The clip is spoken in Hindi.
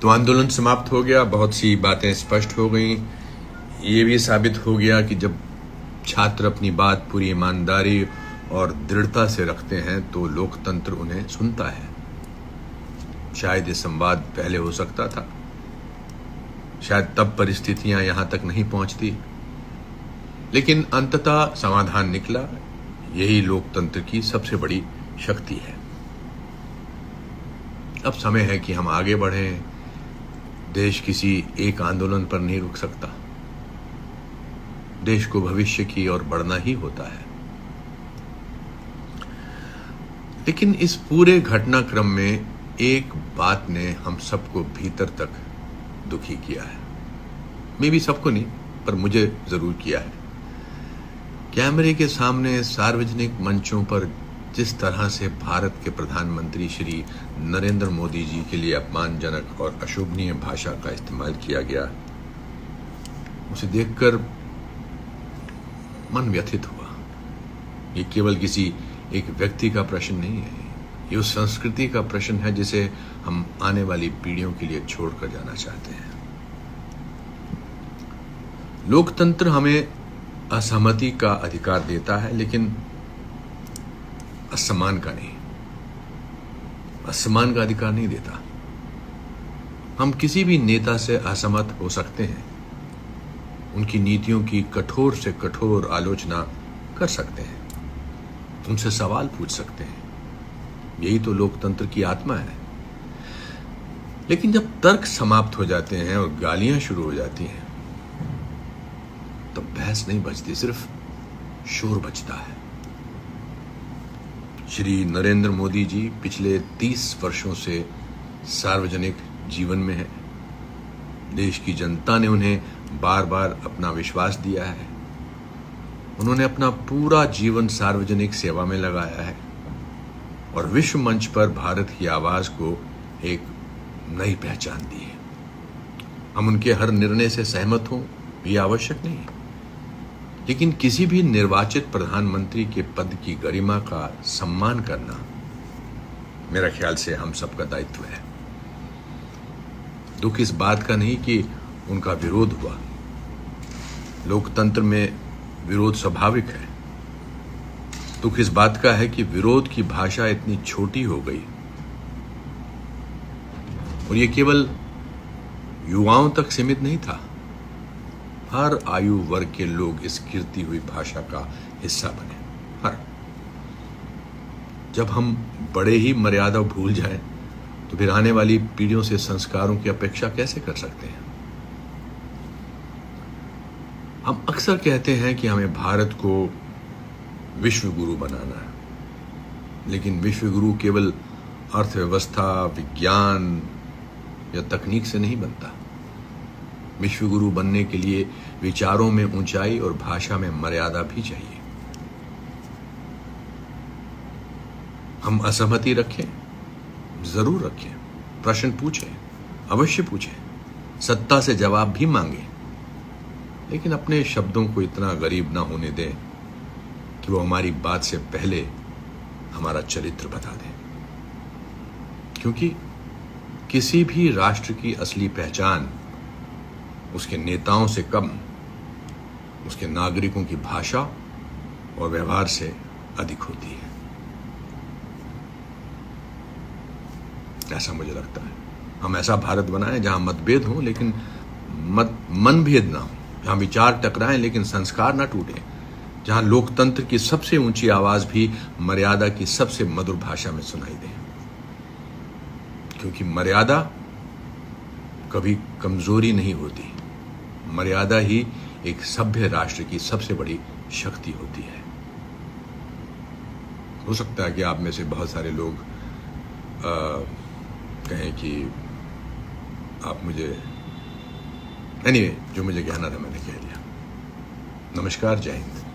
तो आंदोलन समाप्त हो गया, बहुत सी बातें स्पष्ट हो गई। ये भी साबित हो गया कि जब छात्र अपनी बात पूरी ईमानदारी और दृढ़ता से रखते हैं तो लोकतंत्र उन्हें सुनता है। शायद ये संवाद पहले हो सकता था, शायद तब परिस्थितियां यहां तक नहीं पहुंचती, लेकिन अंततः समाधान निकला। यही लोकतंत्र की सबसे बड़ी शक्ति है। अब समय है कि हम आगे बढ़ें। देश किसी एक आंदोलन पर नहीं रुक सकता। देश को भविष्य की ओर बढ़ना ही होता है। लेकिन इस पूरे घटनाक्रम में एक बात ने हम सबको भीतर तक दुखी किया है। मैं भी सबको नहीं, पर मुझे जरूर किया है। कैमरे के सामने सार्वजनिक मंचों पर जिस तरह से भारत के प्रधानमंत्री श्री नरेंद्र मोदी जी के लिए अपमानजनक और अशोभनीय भाषा का इस्तेमाल किया गया, उसे देखकर मन व्यथित हुआ। ये केवल किसी एक व्यक्ति का प्रश्न नहीं है, ये उस संस्कृति का प्रश्न है जिसे हम आने वाली पीढ़ियों के लिए छोड़कर जाना चाहते हैं। लोकतंत्र हमें असहमति का अधिकार देता है, लेकिन असम्मान का नहीं, असम्मान का अधिकार नहीं देता। हम किसी भी नेता से असहमत हो सकते हैं, उनकी नीतियों की कठोर से कठोर आलोचना कर सकते हैं, उनसे सवाल पूछ सकते हैं। यही तो लोकतंत्र की आत्मा है। लेकिन जब तर्क समाप्त हो जाते हैं और गालियां शुरू हो जाती हैं, तो बहस नहीं बचती, सिर्फ शोर बचता है। श्री नरेंद्र मोदी जी पिछले 30 वर्षों से सार्वजनिक जीवन में हैं। देश की जनता ने उन्हें बार बार अपना विश्वास दिया है। उन्होंने अपना पूरा जीवन सार्वजनिक सेवा में लगाया है और विश्व मंच पर भारत की आवाज को एक नई पहचान दी है। हम उनके हर निर्णय से सहमत हों, ये आवश्यक नहीं, लेकिन किसी भी निर्वाचित प्रधानमंत्री के पद की गरिमा का सम्मान करना मेरा ख्याल से हम सबका दायित्व है। दुख इस बात का नहीं कि उनका विरोध हुआ। लोकतंत्र में विरोध स्वाभाविक है। दुख इस बात का है कि विरोध की भाषा इतनी छोटी हो गई और ये केवल युवाओं तक सीमित नहीं था। हर आयु वर्ग के लोग इस गिरती हुई भाषा का हिस्सा बने। हर जब हम बड़े ही मर्यादा भूल जाएं, तो फिर आने वाली पीढ़ियों से संस्कारों की अपेक्षा कैसे कर सकते हैं? हम अक्सर कहते हैं कि हमें भारत को विश्व गुरु बनाना है, लेकिन विश्व गुरु केवल अर्थव्यवस्था, विज्ञान या तकनीक से नहीं बनता। विश्व गुरु बनने के लिए विचारों में ऊंचाई और भाषा में मर्यादा भी चाहिए। हम असहमति रखें, जरूर रखें, प्रश्न पूछें, अवश्य पूछें, सत्ता से जवाब भी मांगें, लेकिन अपने शब्दों को इतना गरीब ना होने दें कि वो हमारी बात से पहले हमारा चरित्र बता दें। क्योंकि किसी भी राष्ट्र की असली पहचान उसके नेताओं से कम उसके नागरिकों की भाषा और व्यवहार से अधिक होती है, ऐसा मुझे लगता है। हम ऐसा भारत बनाएं जहां मतभेद हो लेकिन मनभेद ना हो, जहां विचार टकराएं लेकिन संस्कार ना टूटे, जहां लोकतंत्र की सबसे ऊंची आवाज भी मर्यादा की सबसे मधुर भाषा में सुनाई दे। क्योंकि मर्यादा कभी कमजोरी नहीं होती, मर्यादा ही एक सभ्य राष्ट्र की सबसे बड़ी शक्ति होती है। हो सकता है कि आप में से बहुत सारे लोग कहें कि आप मुझे एनीवे, जो मुझे कहना था मैंने कह दिया। नमस्कार, जय हिंद।